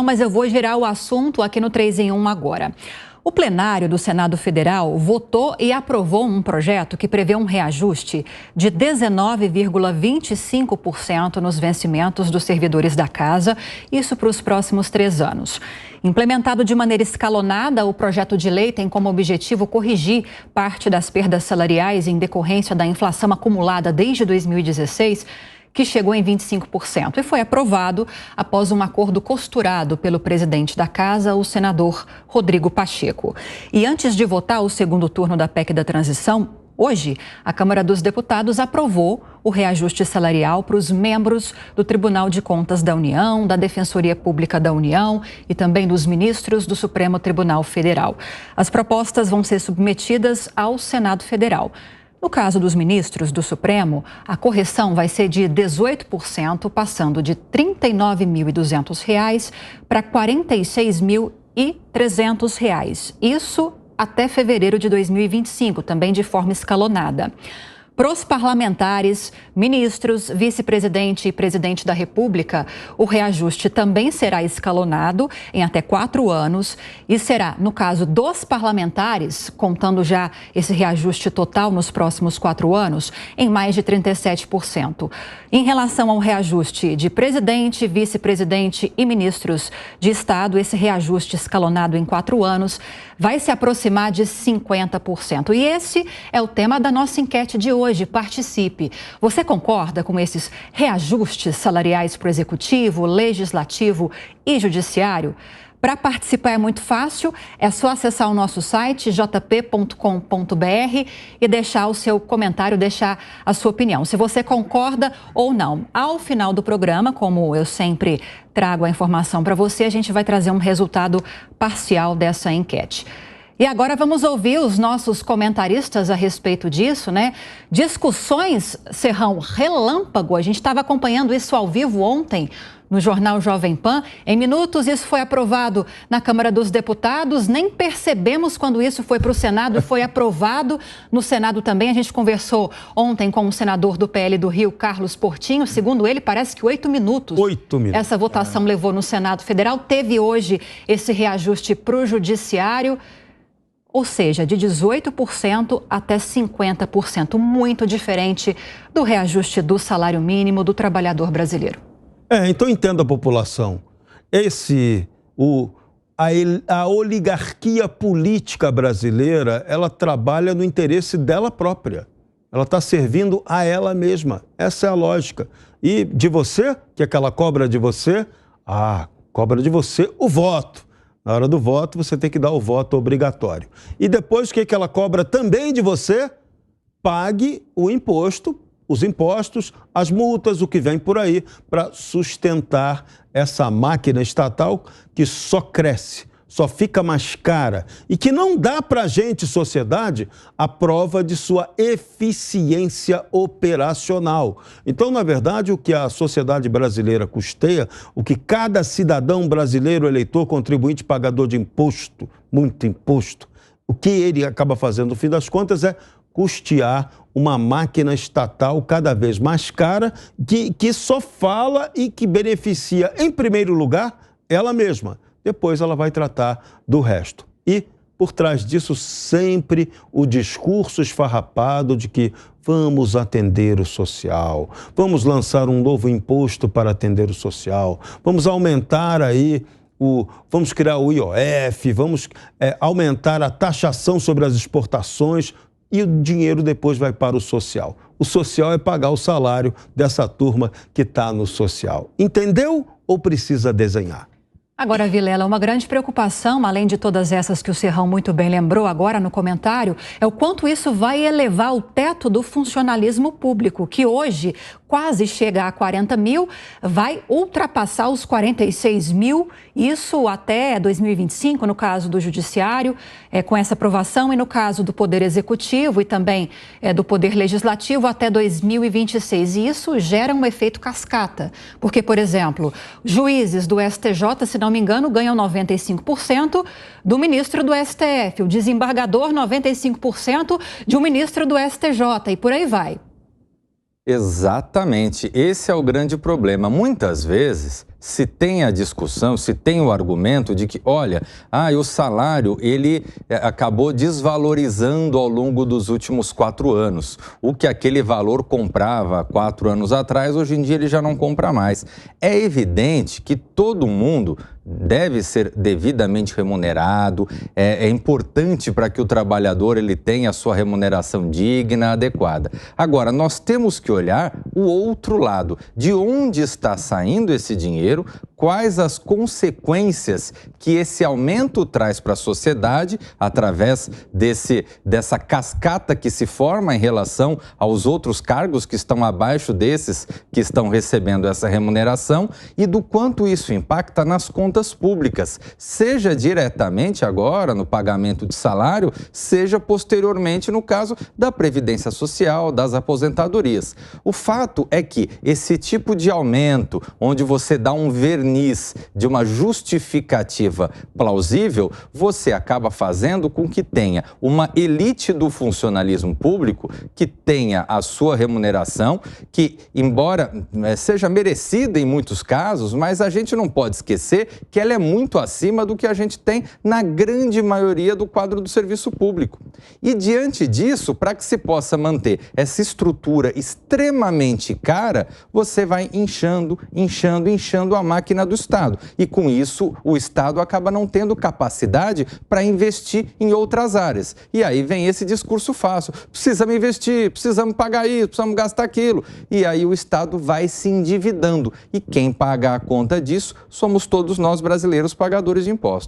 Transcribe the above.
Mas eu vou girar o assunto aqui no 3 em 1 agora. O plenário do Senado Federal votou e aprovou um projeto que prevê um reajuste de 19,25% nos vencimentos dos servidores da casa, isso para os próximos 3 anos. Implementado de maneira escalonada, o projeto de lei tem como objetivo corrigir parte das perdas salariais em decorrência da inflação acumulada desde 2016, que chegou em 25% e foi aprovado após um acordo costurado pelo presidente da Casa, o senador Rodrigo Pacheco. E antes de votar o segundo turno da PEC da transição, hoje, a Câmara dos Deputados aprovou o reajuste salarial para os membros do Tribunal de Contas da União, da Defensoria Pública da União e também dos ministros do Supremo Tribunal Federal. As propostas vão ser submetidas ao Senado Federal. No caso dos ministros do Supremo, a correção vai ser de 18%, passando de R$ 39.200 para R$ 46.300. Isso até fevereiro de 2025, também de forma escalonada. Para os parlamentares, ministros, vice-presidente e presidente da República, o reajuste também será escalonado em até 4 anos e será, no caso dos parlamentares, contando já esse reajuste total nos próximos 4 anos, em mais de 37%. Em relação ao reajuste de presidente, vice-presidente e ministros de Estado, esse reajuste escalonado em 4 anos vai se aproximar de 50%. E esse é o tema da nossa enquete de hoje. Participe. Você concorda com esses reajustes salariais para o Executivo, Legislativo e Judiciário? Para participar é muito fácil, é só acessar o nosso site jp.com.br e deixar o seu comentário, deixar a sua opinião, se você concorda ou não. Ao final do programa, como eu sempre trago a informação para você, a gente vai trazer um resultado parcial dessa enquete. E agora vamos ouvir os nossos comentaristas a respeito disso, né? Discussões, Serrão, relâmpago. A gente estava acompanhando isso ao vivo ontem no Jornal Jovem Pan. Em minutos isso foi aprovado na Câmara dos Deputados. Nem percebemos quando isso foi para o Senado e foi aprovado no Senado também. A gente conversou ontem com o senador do PL do Rio, Carlos Portinho. Segundo ele, parece que 8 minutos. 8 minutos. Essa votação levou no Senado Federal. Teve hoje esse reajuste para o Judiciário. Ou seja, de 18% até 50%, muito diferente do reajuste do salário mínimo do trabalhador brasileiro. Então entenda a população. A oligarquia política brasileira, ela trabalha no interesse dela própria. Ela está servindo a ela mesma. Essa é a lógica. E de você, que é que ela cobra de você? Cobra de você o voto. Na hora do voto, você tem que dar o voto obrigatório. E depois, o que ela cobra também de você? Pague o imposto, os impostos, as multas, o que vem por aí, para sustentar essa máquina estatal que só cresce, só fica mais cara e que não dá para a gente, sociedade, a prova de sua eficiência operacional. Então, na verdade, o que a sociedade brasileira custeia, o que cada cidadão brasileiro, eleitor, contribuinte, pagador de imposto, muito imposto, o que ele acaba fazendo, no fim das contas, é custear uma máquina estatal cada vez mais cara, que só fala e que beneficia, em primeiro lugar, ela mesma. Depois ela vai tratar do resto. E, por trás disso, sempre o discurso esfarrapado de que vamos atender o social, vamos lançar um novo imposto para atender o social, vamos aumentar aí, vamos criar o IOF, vamos aumentar a taxação sobre as exportações e o dinheiro depois vai para o social. O social é pagar o salário dessa turma que está no social. Entendeu ou precisa desenhar? Agora, Vilela, uma grande preocupação, além de todas essas que o Serrão muito bem lembrou agora no comentário, é o quanto isso vai elevar o teto do funcionalismo público, que hoje quase chega a 40 mil, vai ultrapassar os 46 mil, isso até 2025, no caso do Judiciário, com essa aprovação, e no caso do Poder Executivo e também do Poder Legislativo até 2026. E isso gera um efeito cascata, porque, por exemplo, juízes do STJ, se não me engano, ganham 95% do ministro do STF, o desembargador 95% de um ministro do STJ e por aí vai. Exatamente, esse é o grande problema. Muitas vezes se tem a discussão, se tem o argumento de que, olha, o salário ele acabou desvalorizando ao longo dos últimos 4 anos. O que aquele valor comprava 4 anos atrás, hoje em dia ele já não compra mais. É evidente que todo mundo deve ser devidamente remunerado, é importante para que o trabalhador ele tenha a sua remuneração digna, adequada. Agora, nós temos que olhar o outro lado, de onde está saindo esse dinheiro, quais as consequências que esse aumento traz para a sociedade através dessa cascata que se forma em relação aos outros cargos que estão abaixo desses que estão recebendo essa remuneração e do quanto isso impacta nas contas públicas, seja diretamente agora no pagamento de salário, seja posteriormente no caso da Previdência Social, das aposentadorias. O fato é que esse tipo de aumento, onde você dá um verniz de uma justificativa plausível, você acaba fazendo com que tenha uma elite do funcionalismo público que tenha a sua remuneração, que, embora seja merecida em muitos casos, mas a gente não pode esquecer que ela é muito acima do que a gente tem na grande maioria do quadro do serviço público. E diante disso, para que se possa manter essa estrutura extremamente cara, você vai inchando a máquina do Estado. E com isso, o Estado acaba não tendo capacidade para investir em outras áreas. E aí vem esse discurso fácil. Precisamos investir, precisamos pagar isso, precisamos gastar aquilo. E aí o Estado vai se endividando. E quem paga a conta disso somos todos nós brasileiros pagadores de impostos.